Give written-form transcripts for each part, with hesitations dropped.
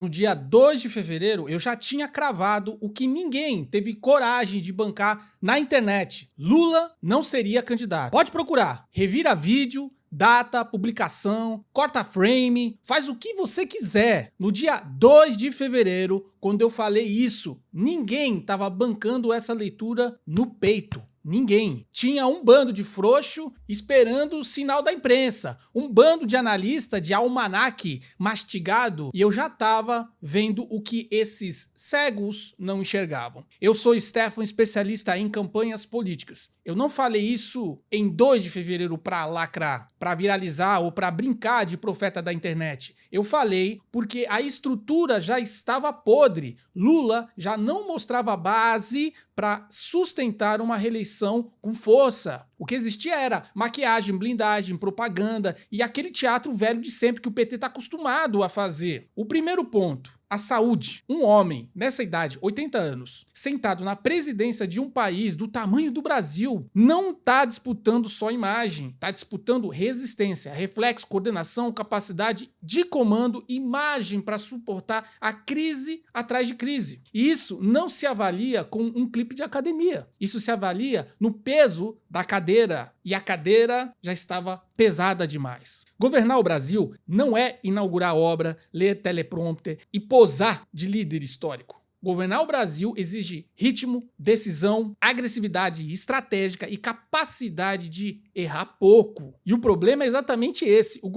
No dia 2 de fevereiro, eu já tinha cravado o que ninguém teve coragem de bancar na internet. Lula não seria candidato. Pode procurar. Revira vídeo, data, publicação, corta frame, faz o que você quiser. No dia 2 de fevereiro, quando eu falei isso, ninguém estava bancando essa leitura no peito. Ninguém. Tinha um bando de frouxo esperando o sinal da imprensa, um bando de analista de almanaque mastigado, e eu já estava vendo o que esses cegos não enxergavam. Eu sou Stefan, especialista em campanhas políticas. Eu não falei isso em 2 de fevereiro para lacrar, para viralizar ou para brincar de profeta da internet. Eu falei porque a estrutura já estava podre. Lula já não mostrava base para sustentar uma reeleição com força. O que existia era maquiagem, blindagem, propaganda e aquele teatro velho de sempre que o PT está acostumado a fazer. O primeiro ponto: a saúde. Um homem, nessa idade, 80 anos, sentado na presidência de um país do tamanho do Brasil, não está disputando só imagem, está disputando resistência, reflexo, coordenação, capacidade de comando, imagem para suportar a crise atrás de crise. E isso não se avalia com um clipe de academia. Isso se avalia no peso da cadeira. E a cadeira já estava pesada demais. Governar o Brasil não é inaugurar obra, ler teleprompter e posar de líder histórico. Governar o Brasil exige ritmo, decisão, agressividade estratégica e capacidade de errar pouco. E o problema é exatamente esse. O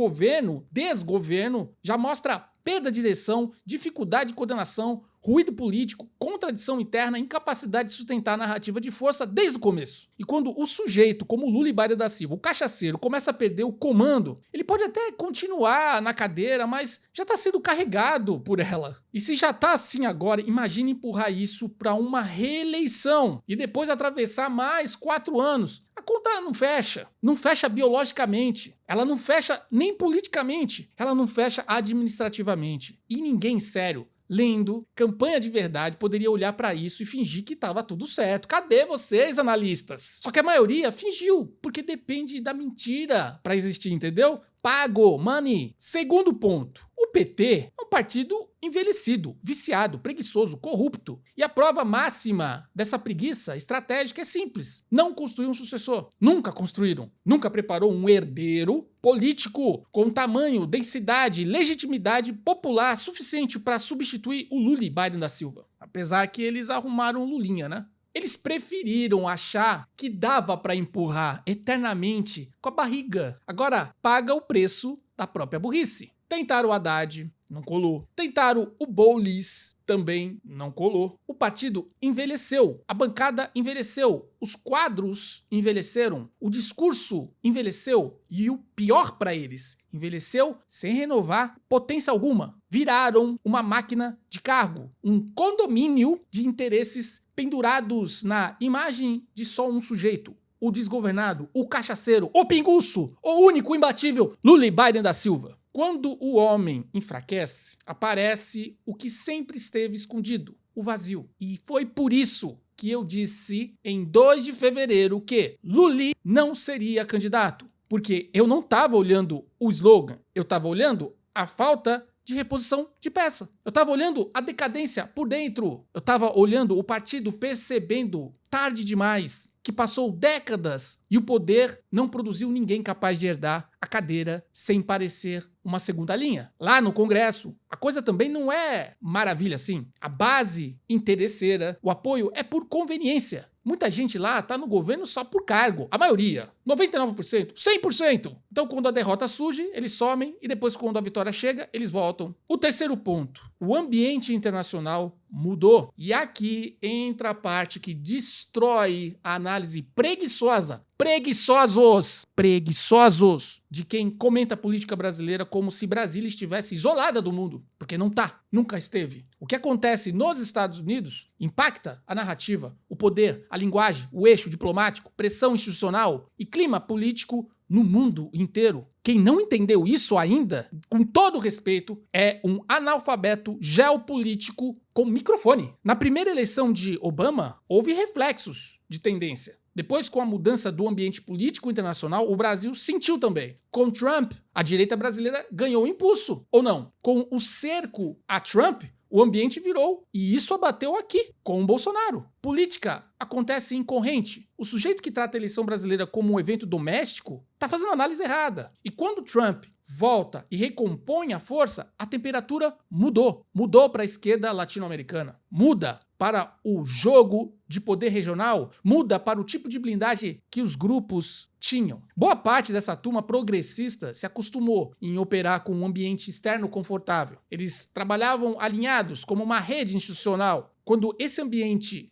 desgoverno, já mostra perda de direção, dificuldade de coordenação, ruído político, contradição interna, incapacidade de sustentar a narrativa de força desde o começo. E quando o sujeito, como Lula e Biden da Silva, o cachaceiro, começa a perder o comando, ele pode até continuar na cadeira, mas já está sendo carregado por ela. E se já está assim agora, imagine empurrar isso para uma reeleição e depois atravessar mais 4 anos. A conta não fecha. Não fecha biologicamente. Ela não fecha nem politicamente. Ela não fecha administrativamente. E ninguém sério, lendo campanha de verdade, poderia olhar para isso e fingir que estava tudo certo. Cadê vocês, analistas? Só que a maioria fingiu, porque depende da mentira para existir, entendeu? Pago, money. Segundo ponto: o PT é um partido envelhecido, viciado, preguiçoso, corrupto. E a prova máxima dessa preguiça estratégica é simples: não construir um sucessor. Nunca construíram. Nunca preparou um herdeiro político com tamanho, densidade, legitimidade popular suficiente para substituir o Lula e Biden da Silva. Apesar que eles arrumaram o Lulinha, né? Eles preferiram achar que dava para empurrar eternamente com a barriga. Agora, paga o preço da própria burrice. Tentaram o Haddad, não colou. Tentaram o Boulos, também não colou. O partido envelheceu, a bancada envelheceu, os quadros envelheceram, o discurso envelheceu e o pior para eles, envelheceu sem renovar potência alguma. Viraram uma máquina de cargo, um condomínio de interesses pendurados na imagem de só um sujeito: o desgovernado, o cachaceiro, o pinguço, o único imbatível Lula e Biden da Silva. Quando o homem enfraquece, aparece o que sempre esteve escondido: o vazio. E foi por isso que eu disse em 2 de fevereiro que Lula não seria candidato. Porque eu não estava olhando o slogan, eu estava olhando a falta de reposição de peça. Eu estava olhando a decadência por dentro. Eu estava olhando o partido percebendo tarde demais que passou décadas e o poder não produziu ninguém capaz de herdar a cadeira sem parecer uma segunda linha. Lá no Congresso, a coisa também não é maravilha assim. A base interesseira, o apoio é por conveniência. Muita gente lá está no governo só por cargo. A maioria, 99%, 100%. Então, quando a derrota surge, eles somem e depois, quando a vitória chega, eles voltam. O terceiro ponto: o ambiente internacional mudou. E aqui entra a parte que destrói a análise preguiçosos de quem comenta a política brasileira como se Brasília estivesse isolada do mundo, porque não tá, nunca esteve. O que acontece nos Estados Unidos impacta a narrativa, o poder, a linguagem, o eixo diplomático, pressão institucional e clima político no mundo inteiro. Quem não entendeu isso ainda, com todo respeito, é um analfabeto geopolítico com microfone. Na primeira eleição de Obama, houve reflexos de tendência. Depois, com a mudança do ambiente político internacional, o Brasil sentiu também. Com Trump, a direita brasileira ganhou impulso, ou não? Com o cerco a Trump, o ambiente virou, e isso abateu aqui, com o Bolsonaro. Política acontece em corrente. O sujeito que trata a eleição brasileira como um evento doméstico está fazendo análise errada. E quando Trump volta e recompõe a força, a temperatura mudou. Mudou para a esquerda latino-americana. Muda para o jogo de poder regional, muda para o tipo de blindagem que os grupos tinham. Boa parte dessa turma progressista se acostumou em operar com um ambiente externo confortável. Eles trabalhavam alinhados como uma rede institucional. Quando esse ambiente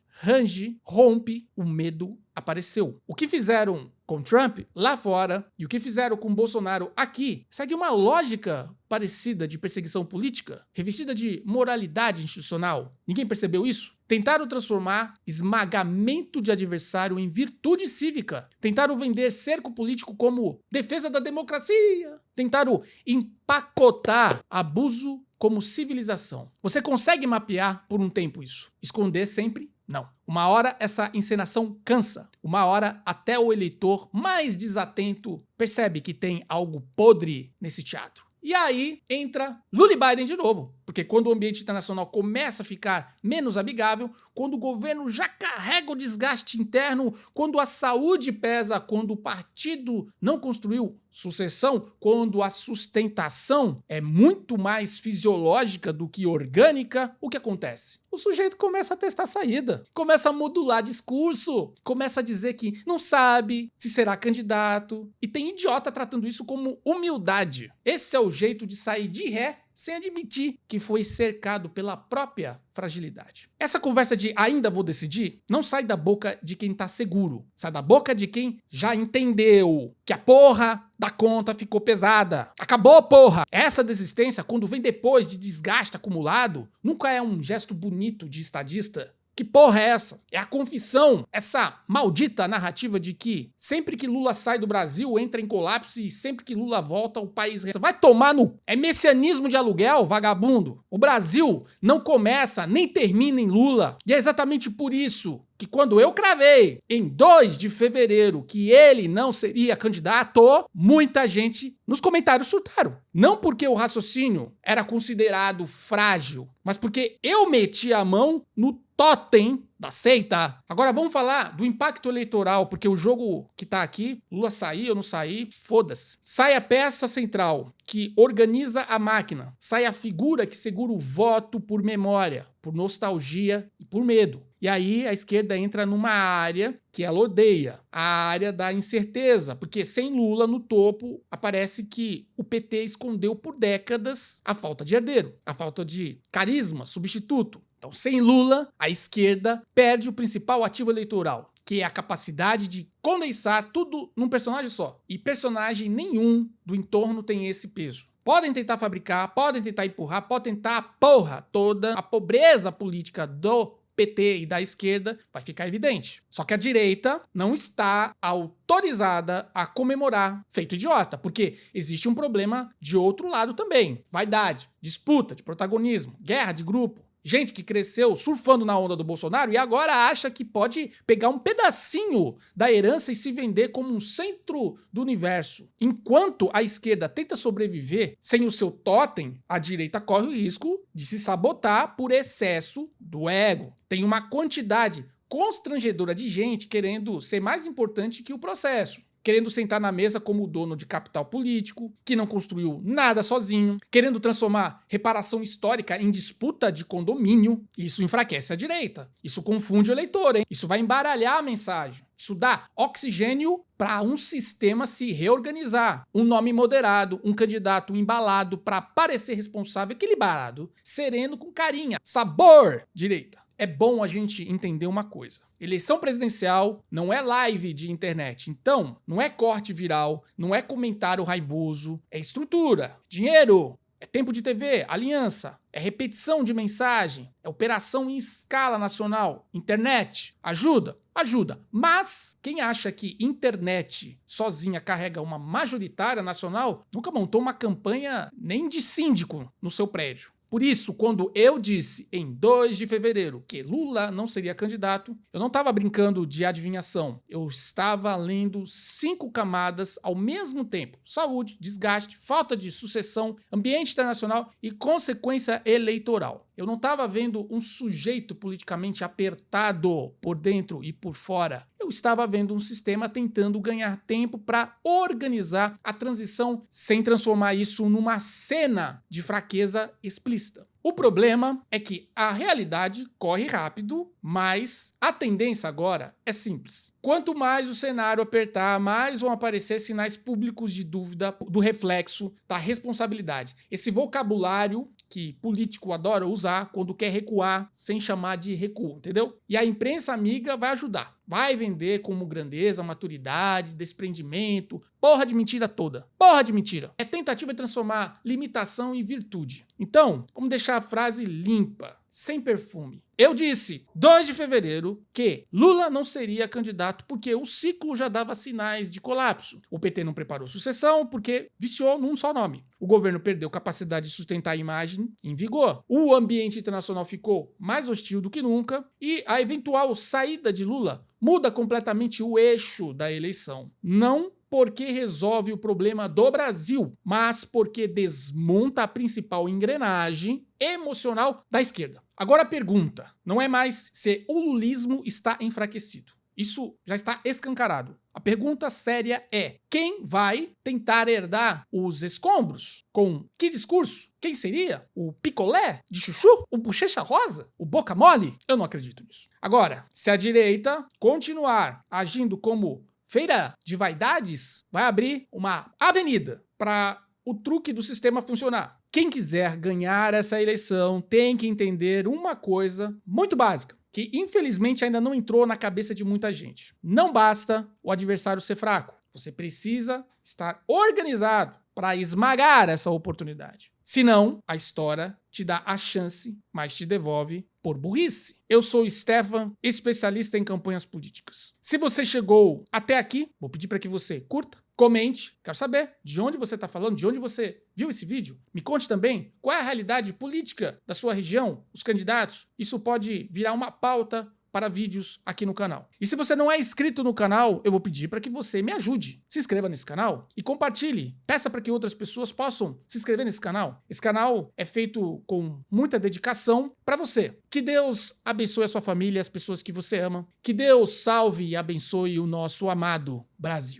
rompe, o medo apareceu. O que fizeram com Trump lá fora e o que fizeram com Bolsonaro aqui segue uma lógica parecida de perseguição política, revestida de moralidade institucional. Ninguém percebeu isso? Tentaram transformar esmagamento de adversário em virtude cívica. Tentaram vender cerco político como defesa da democracia. Tentaram empacotar abuso como civilização. Você consegue mapear por um tempo isso? Esconder sempre? Não. Uma hora essa encenação cansa. Uma hora até o eleitor mais desatento percebe que tem algo podre nesse teatro. E aí entra Lula e Biden de novo. Porque quando o ambiente internacional começa a ficar menos amigável, quando o governo já carrega o desgaste interno, quando a saúde pesa, quando o partido não construiu sucessão, quando a sustentação é muito mais fisiológica do que orgânica, o que acontece? O sujeito começa a testar saída, começa a modular discurso, começa a dizer que não sabe se será candidato, e tem idiota tratando isso como humildade. Esse é o jeito de sair de ré sem admitir que foi cercado pela própria fragilidade. Essa conversa de ainda vou decidir não sai da boca de quem tá seguro, sai da boca de quem já entendeu que a porra da conta ficou pesada. Acabou, porra! Essa desistência, quando vem depois de desgaste acumulado, nunca é um gesto bonito de estadista. Que porra é essa? É a confissão, essa maldita narrativa de que sempre que Lula sai do Brasil, entra em colapso e sempre que Lula volta, o país... Vai tomar no... É messianismo de aluguel, vagabundo. O Brasil não começa nem termina em Lula. E é exatamente por isso que quando eu cravei em 2 de fevereiro que ele não seria candidato, muita gente nos comentários surtaram. Não porque o raciocínio era considerado frágil, mas porque eu meti a mão no totem da seita. Agora vamos falar do impacto eleitoral, porque o jogo que tá aqui, Lula sair ou não sair, foda-se. Sai a peça central que organiza a máquina, sai a figura que segura o voto por memória, por nostalgia e por medo. E aí a esquerda entra numa área que ela odeia, a área da incerteza, porque sem Lula no topo, aparece que o PT escondeu por décadas a falta de herdeiro, a falta de carisma, substituto. Então, sem Lula, a esquerda perde o principal ativo eleitoral, que é a capacidade de condensar tudo num personagem só. E personagem nenhum do entorno tem esse peso. Podem tentar fabricar, podem tentar empurrar, podem tentar a porra toda, a pobreza política do PT e da esquerda vai ficar evidente. Só que a direita não está autorizada a comemorar feito idiota, porque existe um problema de outro lado também. Vaidade, disputa de protagonismo, guerra de grupo. Gente que cresceu surfando na onda do Bolsonaro e agora acha que pode pegar um pedacinho da herança e se vender como um centro do universo. Enquanto a esquerda tenta sobreviver sem o seu totem, a direita corre o risco de se sabotar por excesso do ego. Tem uma quantidade constrangedora de gente querendo ser mais importante que o processo. Querendo sentar na mesa como dono de capital político, que não construiu nada sozinho, querendo transformar reparação histórica em disputa de condomínio. Isso enfraquece a direita. Isso confunde o eleitor, hein? Isso vai embaralhar a mensagem. Isso dá oxigênio para um sistema se reorganizar. Um nome moderado, um candidato embalado para parecer responsável, equilibrado, sereno, com carinha. Sabor, direita. É bom a gente entender uma coisa. Eleição presidencial não é live de internet. Então, não é corte viral, não é comentário raivoso, é estrutura, dinheiro, é tempo de TV, aliança, é repetição de mensagem, é operação em escala nacional, internet. Ajuda? Ajuda. Mas quem acha que internet sozinha carrega uma majoritária nacional, nunca montou uma campanha nem de síndico no seu prédio. Por isso, quando eu disse em 2 de fevereiro que Lula não seria candidato, eu não estava brincando de adivinhação. Eu estava lendo 5 camadas ao mesmo tempo: saúde, desgaste, falta de sucessão, ambiente internacional e consequência eleitoral. Eu não estava vendo um sujeito politicamente apertado por dentro e por fora. Eu estava vendo um sistema tentando ganhar tempo para organizar a transição sem transformar isso numa cena de fraqueza explícita. O problema é que a realidade corre rápido, mas a tendência agora é simples. Quanto mais o cenário apertar, mais vão aparecer sinais públicos de dúvida do reflexo da responsabilidade. Esse vocabulário que político adora usar quando quer recuar sem chamar de recuo, entendeu? E a imprensa amiga vai ajudar. Vai vender como grandeza, maturidade, desprendimento, porra de mentira toda. Porra de mentira. É tentativa de transformar limitação em virtude. Então, vamos deixar a frase limpa, sem perfume. Eu disse, 2 de fevereiro, que Lula não seria candidato porque o ciclo já dava sinais de colapso. O PT não preparou sucessão porque viciou num só nome. O governo perdeu capacidade de sustentar a imagem em vigor. O ambiente internacional ficou mais hostil do que nunca e a eventual saída de Lula muda completamente o eixo da eleição. Não porque resolve o problema do Brasil, mas porque desmonta a principal engrenagem emocional da esquerda. Agora a pergunta não é mais se o lulismo está enfraquecido. Isso já está escancarado. A pergunta séria é: quem vai tentar herdar os escombros? Com que discurso? Quem seria? O picolé de chuchu? O bochecha rosa? O boca mole? Eu não acredito nisso. Agora, se a direita continuar agindo como feira de vaidades, vai abrir uma avenida para o truque do sistema funcionar. Quem quiser ganhar essa eleição tem que entender uma coisa muito básica, que infelizmente ainda não entrou na cabeça de muita gente. Não basta o adversário ser fraco. Você precisa estar organizado para esmagar essa oportunidade. Senão, a história te dá a chance, mas te devolve por burrice. Eu sou o Stefan, especialista em campanhas políticas. Se você chegou até aqui, vou pedir para que você curta, comente. Quero saber de onde você está falando, de onde você viu esse vídeo. Me conte também qual é a realidade política da sua região, os candidatos. Isso pode virar uma pauta para vídeos aqui no canal. E se você não é inscrito no canal, eu vou pedir para que você me ajude. Se inscreva nesse canal e compartilhe. Peça para que outras pessoas possam se inscrever nesse canal. Esse canal é feito com muita dedicação para você. Que Deus abençoe a sua família e as pessoas que você ama. Que Deus salve e abençoe o nosso amado Brasil.